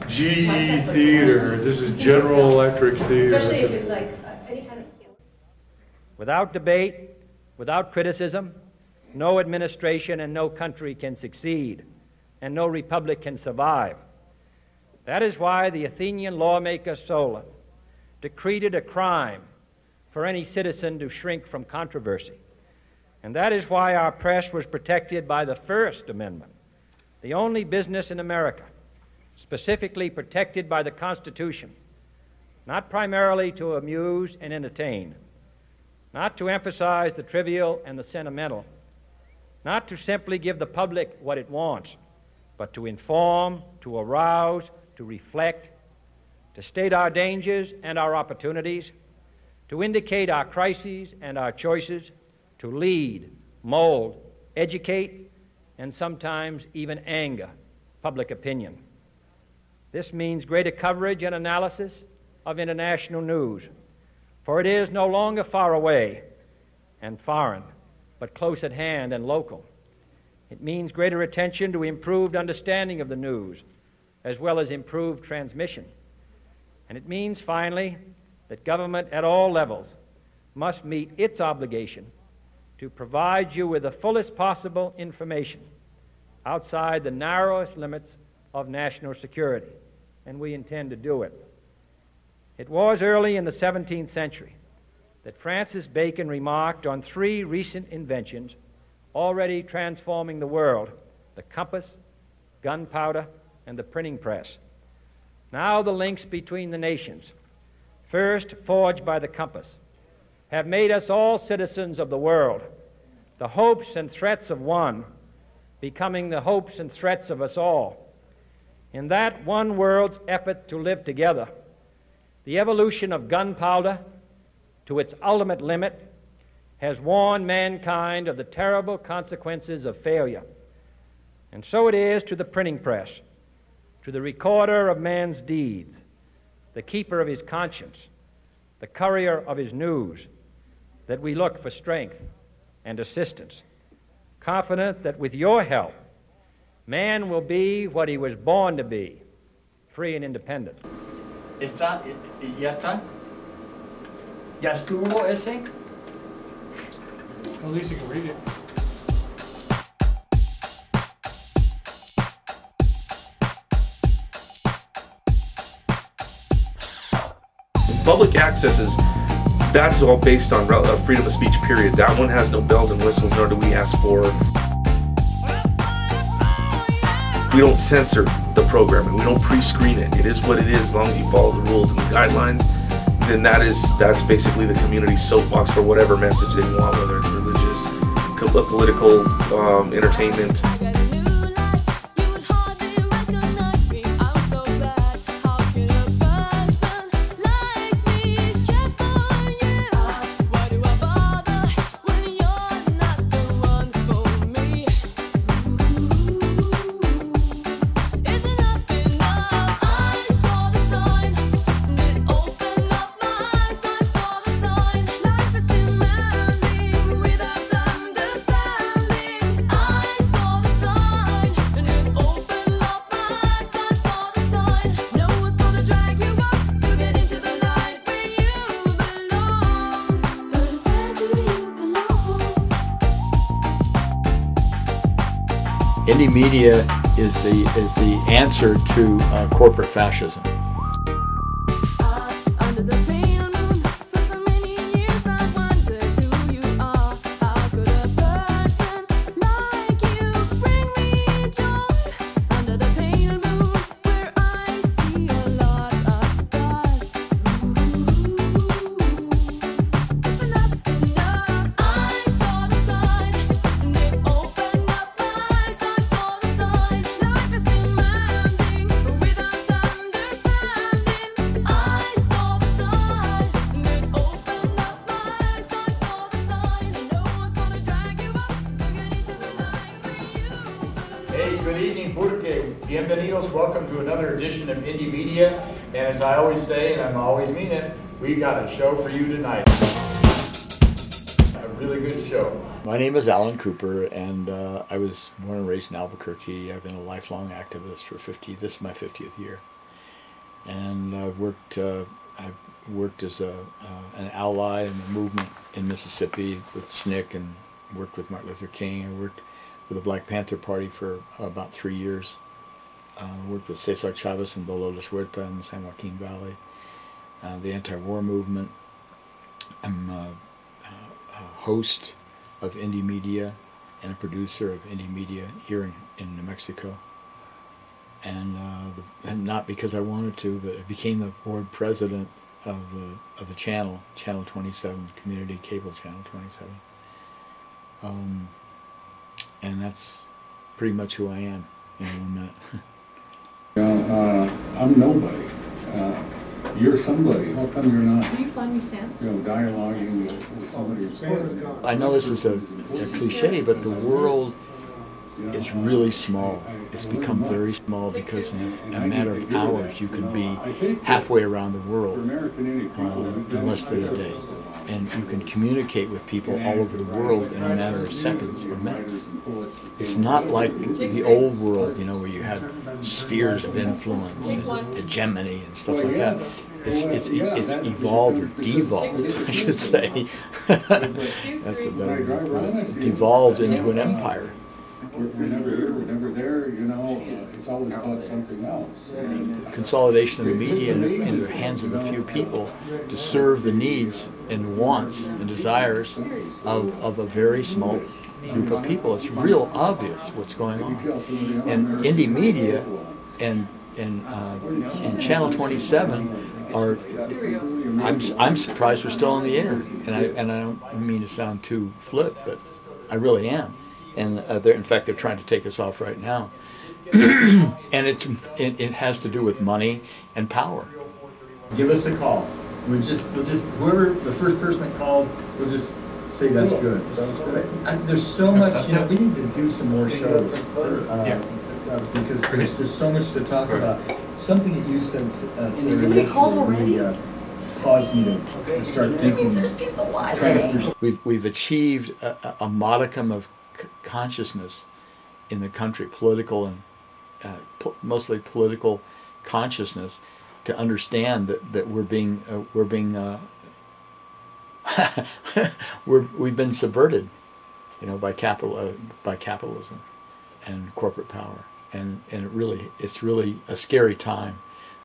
GE Theater. This is General Electric Theater. Especially if it's like any kind of skill. Without debate, without criticism, no administration and no country can succeed, and no republic can survive. That is why the Athenian lawmaker Solon decreed it a crime for any citizen to shrink from controversy. And that is why our press was protected by the First Amendment, the only business in America specifically protected by the Constitution, not primarily to amuse and entertain, not to emphasize the trivial and the sentimental, not to simply give the public what it wants, but to inform, to arouse, to reflect, to state our dangers and our opportunities, to indicate our crises and our choices, to lead, mold, educate, and sometimes even anger public opinion. This means greater coverage and analysis of international news, for it is no longer far away and foreign, but close at hand and local. It means greater attention to improved understanding of the news, as well as improved transmission. And it means, finally, that government at all levels must meet its obligation to provide you with the fullest possible information outside the narrowest limits of national security, and we intend to do it. It was early in the 17th century that Francis Bacon remarked on three recent inventions already transforming the world: the compass, gunpowder, and the printing press. Now the links between the nations, first forged by the compass, have made us all citizens of the world, the hopes and threats of one becoming the hopes and threats of us all. In that one world's effort to live together, the evolution of gunpowder to its ultimate limit has warned mankind of the terrible consequences of failure. And so it is to the printing press, to the recorder of man's deeds, the keeper of his conscience, the courier of his news, that we look for strength and assistance, confident that with your help, man will be what he was born to be, free and independent. ¿Ya está? ¿Ya estuvo ese? At least you can read it. Public access that's all based on freedom of speech, period. That one has no bells and whistles, nor do we ask for. We don't censor the programming. We don't pre-screen it. It is what it is. As long as you follow the rules and the guidelines, then that's basically the community's soapbox for whatever message they want, whether it's religious, political, entertainment. Indie media is the answer to corporate fascism. Hey, good evening, Albuquerque. Bienvenidos. Welcome to another edition of Indie Media. And as I always say, and I always mean it, we got a show for you tonight. A really good show. My name is Alan Cooper, and I was born and raised in Albuquerque. I've been a lifelong activist for this is my 50th year. and I've worked as an ally in the movement in Mississippi with SNCC, and worked with Martin Luther King. I worked with the Black Panther Party for about 3 years. Worked with Cesar Chavez and Dolores Huerta in the San Joaquin Valley. The anti-war movement. I'm a host of indie media and a producer of indie media here in New Mexico. And not because I wanted to, but I became the board president of the channel 27, community cable channel 27. And that's pretty much who I am in 1 minute. I'm nobody. You're somebody. How come you're not? Can you find me, Sam? Dialoguing with somebody who's saying. I know this is a cliche, but the world is really small. It's become very small because in a matter of hours you can be halfway around the world in less than a day. And you can communicate with people all over the world in a matter of seconds or minutes. It's not like the old world, where you had spheres of influence and hegemony and stuff like that. It's evolved or devolved, I should say. That's a better word. Devolved into an empire. We're never here, we're never there, it's always about something else. Consolidation of the media in the hands of a few people to serve the needs and wants and desires of a very small group of people. It's real obvious what's going on. And indie media and Channel 27 are, I'm surprised we're still on the air. And I don't mean to sound too flip, but I really am. And in fact, they're trying to take us off right now. And it has to do with money and power. Give us a call. We'll just whoever the first person that called, we'll just say that's good. There's so much. We need to do some more shows because there's so much to talk about. Something that you said, somebody called already? Really, caused me to start thinking. There's people watching. We've achieved a modicum of consciousness in the country, political and mostly political consciousness, to understand that we've been subverted, by capitalism and corporate power, and it's really a scary time.